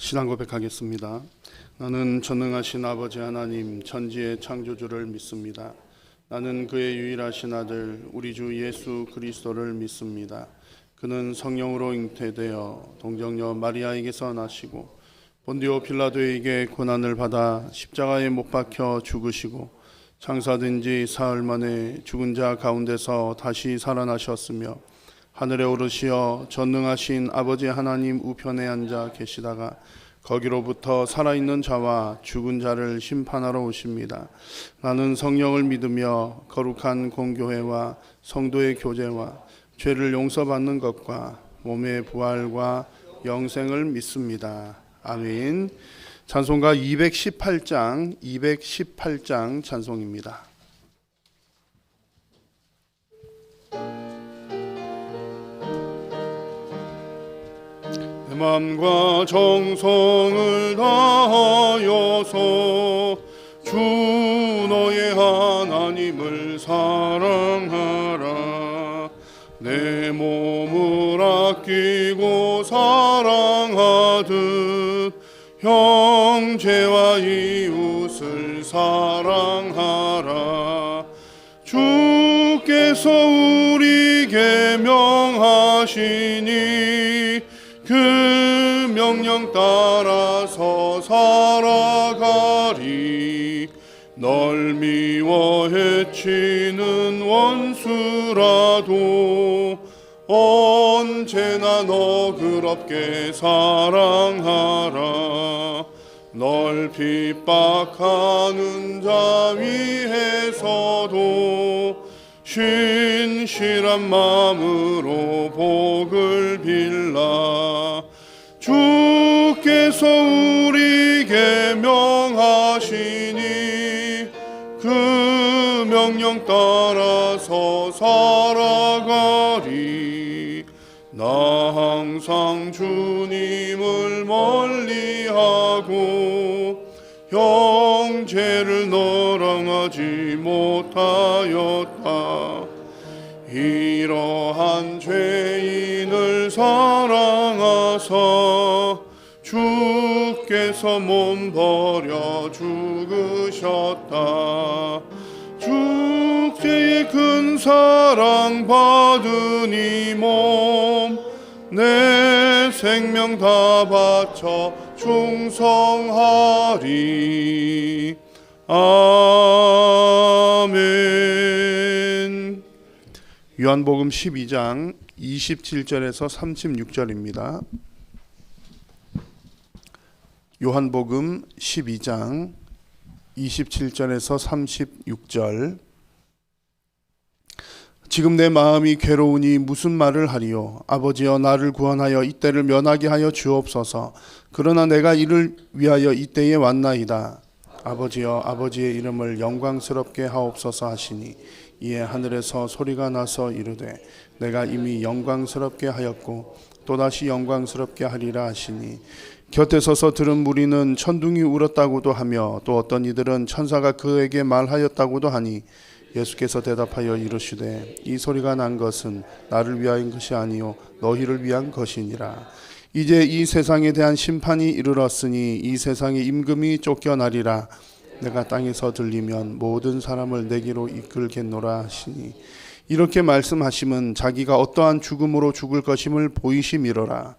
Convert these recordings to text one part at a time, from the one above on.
신앙 고백하겠습니다. 나는 전능하신 아버지 하나님 천지의 창조주를 믿습니다. 나는 그의 유일하신 아들 우리 주 예수 그리스도를 믿습니다. 그는 성령으로 잉태되어 동정녀 마리아에게서 나시고 본디오 빌라도에게 고난을 받아 십자가에 못 박혀 죽으시고 장사된 지 사흘 만에 죽은 자 가운데서 다시 살아나셨으며 하늘에 오르시어 전능하신 아버지 하나님 우편에 앉아 계시다가 거기로부터 살아있는 자와 죽은 자를 심판하러 오십니다. 나는 성령을 믿으며 거룩한 공교회와 성도의 교제와 죄를 용서받는 것과 몸의 부활과 영생을 믿습니다. 아멘. 찬송가 218장 찬송입니다. 내 맘과 정성을 다하여서 주 너의 하나님을 사랑하라. 내 몸을 아끼고 사랑하듯 형제와 이웃을 사랑하라. 주께서 우리에게 명하시니 그 명령 따라서 살아가리. 널 미워 해치는 원수라도 언제나 너그럽게 사랑하라. 널 핍박하는 자 위에서도 신실한 마음으로 복을 빌라. 주께서 우리에게 명하시니 그 명령 따라서 살아가리. 나 항상 주님을 멀리하고 형제를 너랑하지 못하였다. 이러한 죄인을 사랑하사 주께서 몸 버려 죽으셨다. 주께의 큰 사랑 받은 이 몸 내 생명 다 바쳐 충성하리. 아멘. 요한복음 12장 27절에서 36절입니다. 요한복음 12장 27절에서 36절. 지금 내 마음이 괴로우니 무슨 말을 하리요. 아버지여 나를 구원하여 이때를 면하게 하여 주옵소서. 그러나 내가 이를 위하여 이때에 왔나이다. 아버지여 아버지의 이름을 영광스럽게 하옵소서 하시니 이에 하늘에서 소리가 나서 이르되 내가 이미 영광스럽게 하였고 또다시 영광스럽게 하리라 하시니 곁에 서서 들은 무리는 천둥이 울었다고도 하며 또 어떤 이들은 천사가 그에게 말하였다고도 하니 예수께서 대답하여 이르시되 이 소리가 난 것은 나를 위하인 것이 아니요 너희를 위한 것이니라. 이제 이 세상에 대한 심판이 이르렀으니 이 세상의 임금이 쫓겨나리라. 내가 땅에서 들리면 모든 사람을 내게로 이끌겠노라 하시니 이렇게 말씀하심은 자기가 어떠한 죽음으로 죽을 것임을 보이심이로라.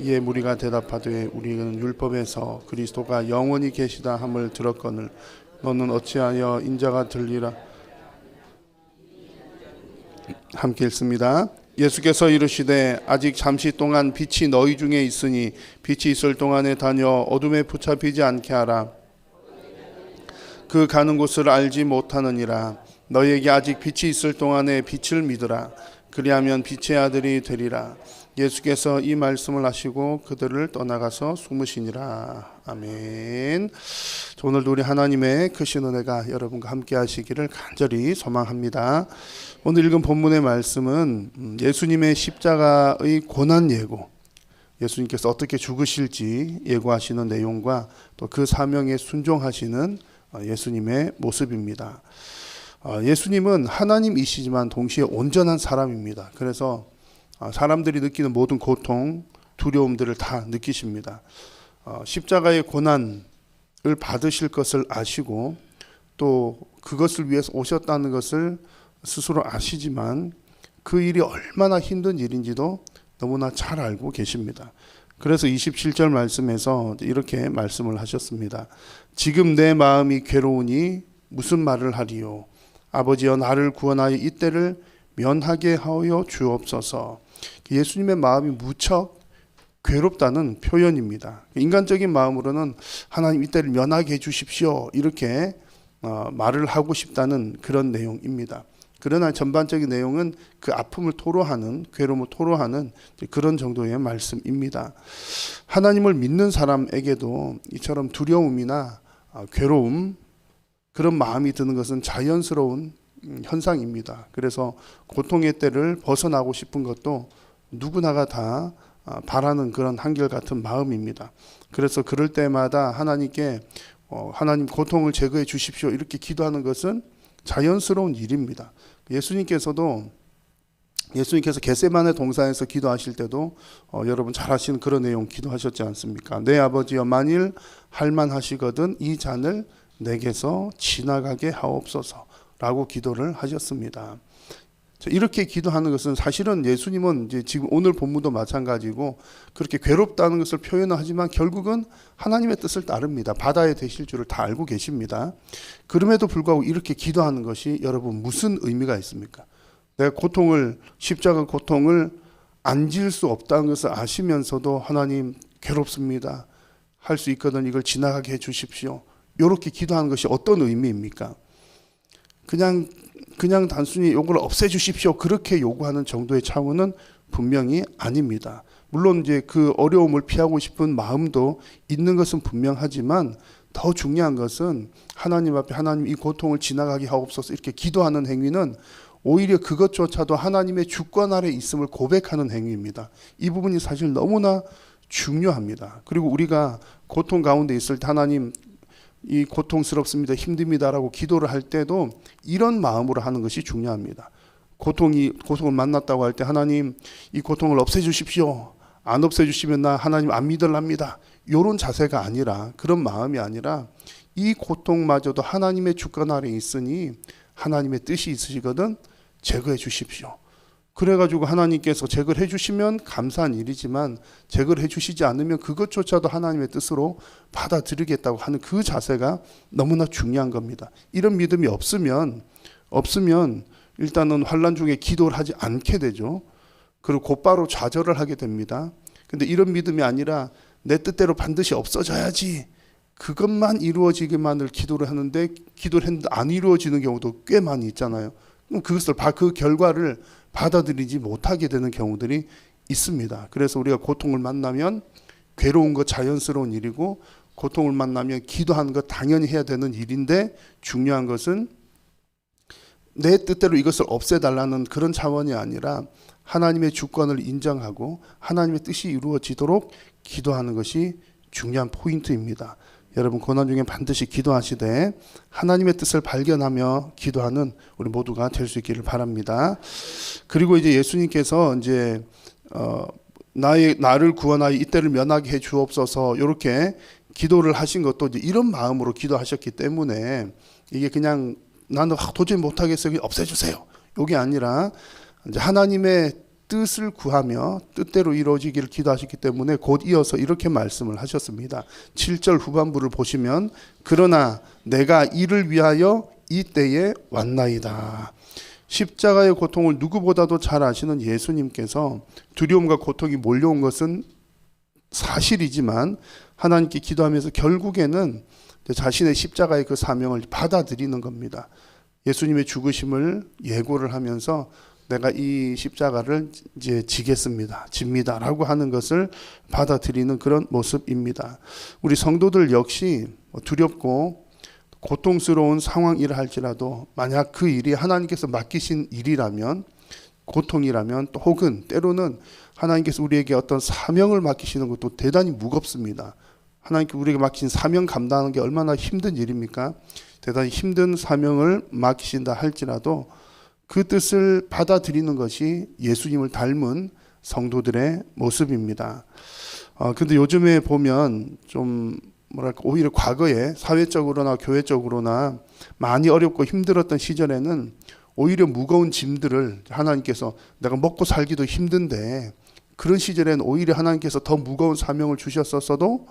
이에 무리가 대답하되 우리는 율법에서 그리스도가 영원히 계시다 함을 들었거늘 너는 어찌하여 인자가 들리라. 함께 읽습니다. 예수께서 이르시되 아직 잠시 동안 빛이 너희 중에 있으니 빛이 있을 동안에 다녀 어둠에 붙잡히지 않게 하라. 그 가는 곳을 알지 못하느니라. 너희에게 아직 빛이 있을 동안에 빛을 믿으라. 그리하면 빛의 아들이 되리라. 예수께서 이 말씀을 하시고 그들을 떠나가서 숨으시니라. 아멘. 오늘도 우리 하나님의 크신 은혜가 여러분과 함께 하시기를 간절히 소망합니다. 오늘 읽은 본문의 말씀은 예수님의 십자가의 고난 예고, 예수님께서 어떻게 죽으실지 예고하시는 내용과 또 그 사명에 순종하시는 예수님의 모습입니다. 예수님은 하나님이시지만 동시에 온전한 사람입니다. 그래서 사람들이 느끼는 모든 고통, 두려움들을 다 느끼십니다. 십자가의 고난을 받으실 것을 아시고 또 그것을 위해서 오셨다는 것을 스스로 아시지만 그 일이 얼마나 힘든 일인지도 너무나 잘 알고 계십니다. 그래서 27절 말씀에서 이렇게 말씀을 하셨습니다. 지금 내 마음이 괴로우니 무슨 말을 하리요. 아버지여 나를 구원하여 이때를 면하게 하여 주옵소서. 예수님의 마음이 무척 괴롭다는 표현입니다. 인간적인 마음으로는 하나님 이때를 면하게 해 주십시오 이렇게 말을 하고 싶다는 그런 내용입니다. 그러나 전반적인 내용은 그 아픔을 토로하는, 괴로움을 토로하는 그런 정도의 말씀입니다. 하나님을 믿는 사람에게도 이처럼 두려움이나 괴로움, 그런 마음이 드는 것은 자연스러운 현상입니다. 그래서 고통의 때를 벗어나고 싶은 것도 누구나가 다 바라는 그런 한결같은 마음입니다. 그래서 그럴 때마다 하나님께 하나님 고통을 제거해 주십시오 이렇게 기도하는 것은 자연스러운 일입니다. 예수님께서 겟세마네 동산에서 기도하실 때도 여러분 잘 아시는 그런 내용 기도하셨지 않습니까? 내 아버지여 만일 할만하시거든 이 잔을 내게서 지나가게 하옵소서라고 기도를 하셨습니다. 이렇게 기도하는 것은 사실은 예수님은 이제 지금 오늘 본문도 마찬가지고 그렇게 괴롭다는 것을 표현하지만 결국은 하나님의 뜻을 따릅니다. 받아야 되실 줄을 다 알고 계십니다. 그럼에도 불구하고 이렇게 기도하는 것이 여러분 무슨 의미가 있습니까? 내가 십자가 고통을 안 질 수 없다는 것을 아시면서도 하나님 괴롭습니다. 할 수 있거든 이걸 지나가게 해 주십시오. 이렇게 기도하는 것이 어떤 의미입니까? 그냥 단순히 이걸 없애주십시오 그렇게 요구하는 정도의 차원은 분명히 아닙니다. 물론 이제 그 어려움을 피하고 싶은 마음도 있는 것은 분명하지만 더 중요한 것은 하나님 앞에 하나님 이 고통을 지나가게 하옵소서 이렇게 기도하는 행위는 오히려 그것조차도 하나님의 주권 아래 있음을 고백하는 행위입니다. 이 부분이 사실 너무나 중요합니다. 그리고 우리가 고통 가운데 있을 때 하나님 이 고통스럽습니다. 힘듭니다라고 기도를 할 때도 이런 마음으로 하는 것이 중요합니다. 고통을 만났다고 할 때 하나님 이 고통을 없애주십시오. 안 없애주시면 나 하나님 안 믿을랍니다. 이런 자세가 아니라 그런 마음이 아니라 이 고통마저도 하나님의 주권 아래 있으니 하나님의 뜻이 있으시거든 제거해 주십시오. 그래가지고 하나님께서 제거를 해주시면 감사한 일이지만 제거를 해주시지 않으면 그것조차도 하나님의 뜻으로 받아들이겠다고 하는 그 자세가 너무나 중요한 겁니다. 이런 믿음이 없으면 일단은 환난 중에 기도를 하지 않게 되죠. 그리고 곧바로 좌절을 하게 됩니다. 근데 이런 믿음이 아니라 내 뜻대로 반드시 없어져야지 그것만 이루어지기만을 기도를 하는데 기도를 했는데 안 이루어지는 경우도 꽤 많이 있잖아요. 그 결과를 받아들이지 못하게 되는 경우들이 있습니다. 그래서 우리가 고통을 만나면 괴로운 거 자연스러운 일이고 고통을 만나면 기도하는 거 당연히 해야 되는 일인데 중요한 것은 내 뜻대로 이것을 없애달라는 그런 차원이 아니라 하나님의 주권을 인정하고 하나님의 뜻이 이루어지도록 기도하는 것이 중요한 포인트입니다. 여러분 고난 중에 반드시 기도하시되 하나님의 뜻을 발견하며 기도하는 우리 모두가 될 수 있기를 바랍니다. 그리고 이제 예수님께서 이제 나를 구원하여 이때를 면하게 해 주옵소서 이렇게 기도를 하신 것도 이제 이런 마음으로 기도하셨기 때문에 이게 그냥 나는 도저히 못하겠어요 없애주세요 이게 아니라 이제 하나님의 뜻을 구하며 뜻대로 이루어지기를 기도하셨기 때문에 곧 이어서 이렇게 말씀을 하셨습니다. 7절 후반부를 보시면 그러나 내가 이를 위하여 이때에 왔나이다. 십자가의 고통을 누구보다도 잘 아시는 예수님께서 두려움과 고통이 몰려온 것은 사실이지만 하나님께 기도하면서 결국에는 자신의 십자가의 그 사명을 받아들이는 겁니다. 예수님의 죽으심을 예고를 하면서 내가 이 십자가를 이제 집니다라고 하는 것을 받아들이는 그런 모습입니다. 우리 성도들 역시 두렵고 고통스러운 상황이라 할지라도 만약 그 일이 하나님께서 맡기신 일이라면 고통이라면 또 혹은 때로는 하나님께서 우리에게 어떤 사명을 맡기시는 것도 대단히 무겁습니다. 하나님께서 우리에게 맡기신 사명 감당하는 게 얼마나 힘든 일입니까? 대단히 힘든 사명을 맡기신다 할지라도 그 뜻을 받아들이는 것이 예수님을 닮은 성도들의 모습입니다. 근데 요즘에 보면 좀 뭐랄까 오히려 과거에 사회적으로나 교회적으로나 많이 어렵고 힘들었던 시절에는 오히려 무거운 짐들을 하나님께서 내가 먹고 살기도 힘든데 그런 시절에는 오히려 하나님께서 더 무거운 사명을 주셨었어도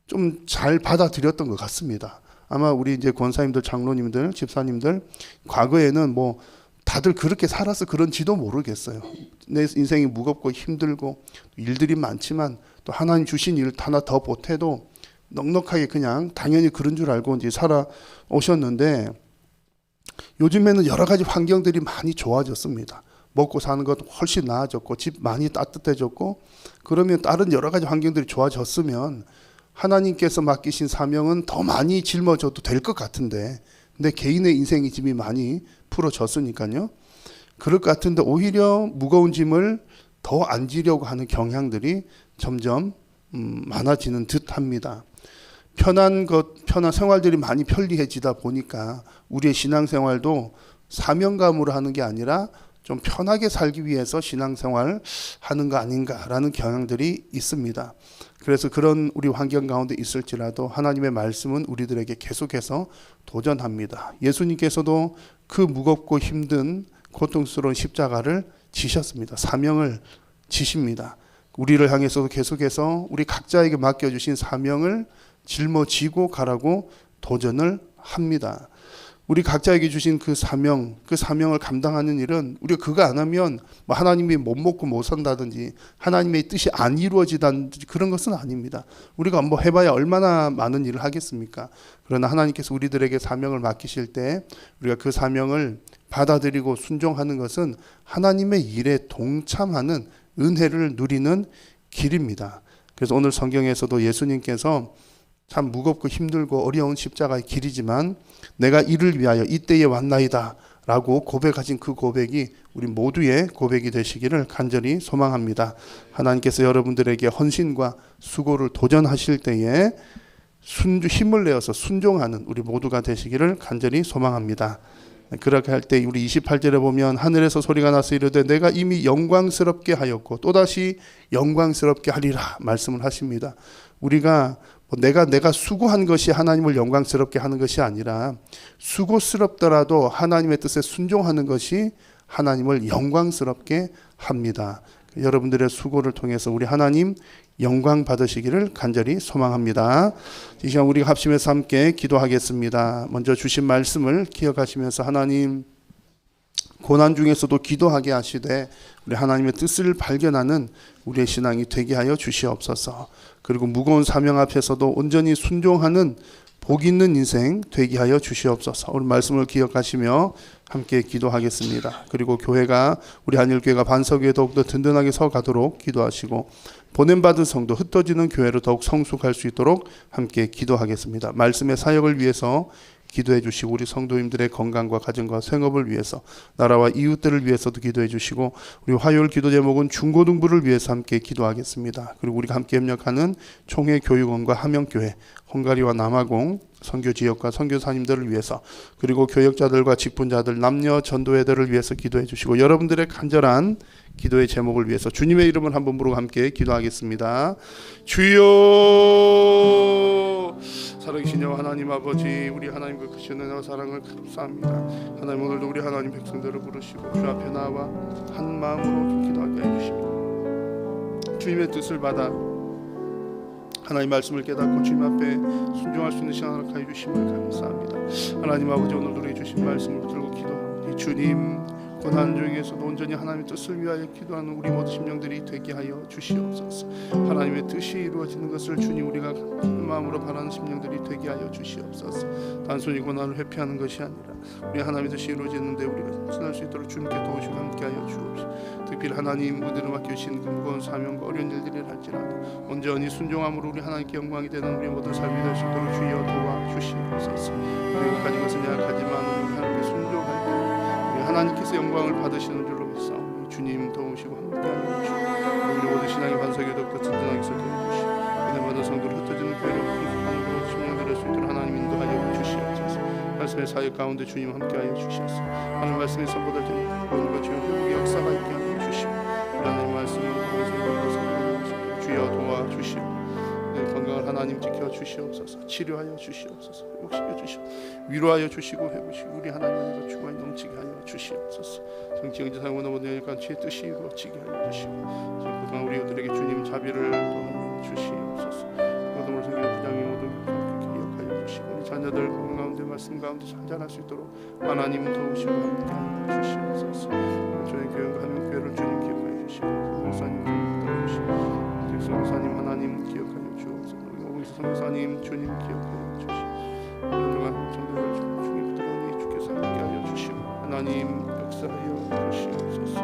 좀 잘 받아들였던 것 같습니다. 아마 우리 이제 권사님들, 장로님들, 집사님들 과거에는 뭐 다들 그렇게 살아서 그런지도 모르겠어요. 내 인생이 무겁고 힘들고 일들이 많지만 또 하나님 주신 일 하나 더 보태도 넉넉하게 그냥 당연히 그런 줄 알고 이제 살아오셨는데 요즘에는 여러 가지 환경들이 많이 좋아졌습니다. 먹고 사는 것도 훨씬 나아졌고 집 많이 따뜻해졌고 그러면 다른 여러 가지 환경들이 좋아졌으면 하나님께서 맡기신 사명은 더 많이 짊어져도 될 것 같은데 근데 개인의 인생의 짐이 많이 풀어졌으니까요. 그럴 것 같은데 오히려 무거운 짐을 더 안 지려고 하는 경향들이 점점 많아지는 듯합니다. 편한 생활들이 많이 편리해지다 보니까 우리의 신앙생활도 사명감으로 하는 게 아니라 좀 편하게 살기 위해서 신앙생활 하는 거 아닌가라는 경향들이 있습니다. 그래서 그런 우리 환경 가운데 있을지라도 하나님의 말씀은 우리들에게 계속해서 도전합니다. 예수님께서도 그 무겁고 힘든 고통스러운 십자가를 지셨습니다. 사명을 지십니다. 우리를 향해서도 계속해서 우리 각자에게 맡겨주신 사명을 짊어지고 가라고 도전을 합니다. 우리 각자에게 주신 그 사명을 감당하는 일은 우리가 그거 안 하면 뭐 하나님이 못 먹고 못 산다든지 하나님의 뜻이 안 이루어지다든지 그런 것은 아닙니다. 우리가 뭐 해봐야 얼마나 많은 일을 하겠습니까? 그러나 하나님께서 우리들에게 사명을 맡기실 때 우리가 그 사명을 받아들이고 순종하는 것은 하나님의 일에 동참하는 은혜를 누리는 길입니다. 그래서 오늘 성경에서도 예수님께서 참 무겁고 힘들고 어려운 십자가의 길이지만 내가 이를 위하여 이때에 왔나이다 라고 고백하신 그 고백이 우리 모두의 고백이 되시기를 간절히 소망합니다. 하나님께서 여러분들에게 헌신과 수고를 도전하실 때에 힘을 내어서 순종하는 우리 모두가 되시기를 간절히 소망합니다. 그렇게 할 때 우리 28절에 보면 하늘에서 소리가 나서 이르되 내가 이미 영광스럽게 하였고 또다시 영광스럽게 하리라 말씀을 하십니다. 우리가 내가 수고한 것이 하나님을 영광스럽게 하는 것이 아니라 수고스럽더라도 하나님의 뜻에 순종하는 것이 하나님을 영광스럽게 합니다. 여러분들의 수고를 통해서 우리 하나님 영광 받으시기를 간절히 소망합니다. 이 시간 우리가 합심해서 함께 기도하겠습니다. 먼저 주신 말씀을 기억하시면서 하나님 고난 중에서도 기도하게 하시되 우리 하나님의 뜻을 발견하는 우리의 신앙이 되게 하여 주시옵소서. 그리고 무거운 사명 앞에서도 온전히 순종하는 복 있는 인생 되게 하여 주시옵소서. 오늘 말씀을 기억하시며 함께 기도하겠습니다. 그리고 교회가 우리 한일교회가 반석에 더욱더 든든하게 서가도록 기도하시고 보냄받은 성도 흩어지는 교회로 더욱 성숙할 수 있도록 함께 기도하겠습니다. 말씀의 사역을 위해서 기도해 주시고 우리 성도님들의 건강과 가정과 생업을 위해서 나라와 이웃들을 위해서도 기도해 주시고 우리 화요일 기도 제목은 중고등부를 위해서 함께 기도하겠습니다. 그리고 우리가 함께 협력하는 총회교육원과 함영교회 헝가리와 남아공 선교지역과 선교사님들을 위해서 그리고 교역자들과 직분자들 남녀 전도회들을 위해서 기도해 주시고 여러분들의 간절한 기도의 제목을 위해서 주님의 이름을 한번 부르고 함께 기도하겠습니다. 주여 살아계신 여호와 하나님 아버지 우리 하나님 그 크신 은혜와 사랑을 감사합니다. 하나님 오늘도 우리 하나님 백성들을 부르시고 주 앞에 나와 한 마음으로 기도하게 해주십니다. 주님의 뜻을 받아 하나님 말씀을 깨닫고 주님 앞에 순종할 수 있는 시간을 가해 주심을 감사합니다. 하나님 아버지 오늘도 우리 주신 말씀을 들고 기도하니 주님 고난 중에서도 온전히 하나님의 뜻을 위하여 기도하는 우리 모든 심령들이 되게 하여 주시옵소서. 하나님의 뜻이 이루어지는 것을 주님 우리가 큰 마음으로 바라는 심령들이 되게 하여 주시옵소서. 단순히 고난을 회피하는 것이 아니라 우리 하나님의 뜻이 이루어지는데 우리가 지날 수 있도록 주님께 도우시고 함께 하여 주옵소서. 특별히 하나님 우리를 맡겨주신 그 무거운 사명과 어려운 일들이 할지라도 온전히 순종함으로 우리 하나님께 영광이 되는 우리 모든 삶이 될 수 있도록 주여 도와주시옵소서. 우리가 가진 것은 약하지만 우리 하나님께 순종할 때 하나님께서 영광을 받으시는 줄로 믿사 주님 도우시고 함께하여 주시고 우리 모든 신앙의 반석에 더욱더 든든하게 서게 해주시고 은혜받은 성도를 흩어지는 교회를 풍성하는 그런 심령들을 수 있도록 하나님 인도하여 주시옵소서. 말씀의 사역 가운데 주님 함께하여 주시옵소서. 하나님 말씀의 선보다 드리고 구원과 주여 회복의 역사가 있게 하여 주시고 하나님 말씀을 통해서 주여 도와 주시오. 내 건강을 하나님 지켜 주시옵소서. 치료하여 주시옵소서. 회복시켜 주시오. 위로하여 주시고 회복시키고 우리 하나님의 충만히 넘치게 하여 주시옵소서. 정치 경제 사용은 모든 일관치의 뜻이 이루어지게 하여 주시고 그동안 우리 이들에게 주님 자비를 더하여 주시옵소서. 그동안 생기는 부장이 모든 기억하여 주시고 우리 자녀들 건강 가운데 말씀 가운데 잔잔할 수 있도록 하나님 도우시고 함께 하여 주시옵소서. 저희 교회가 하는 교회를 주님 기억하여 주시고 목사님 도우시고 목사님 하나님 기억하여 주옵소서. 우리 오봉수 선교사님 주님 기억하여 주시고 그동안 전도를 주님 그동안 주께서 함께하여 주시고 하나님 역사하여 주시옵소서.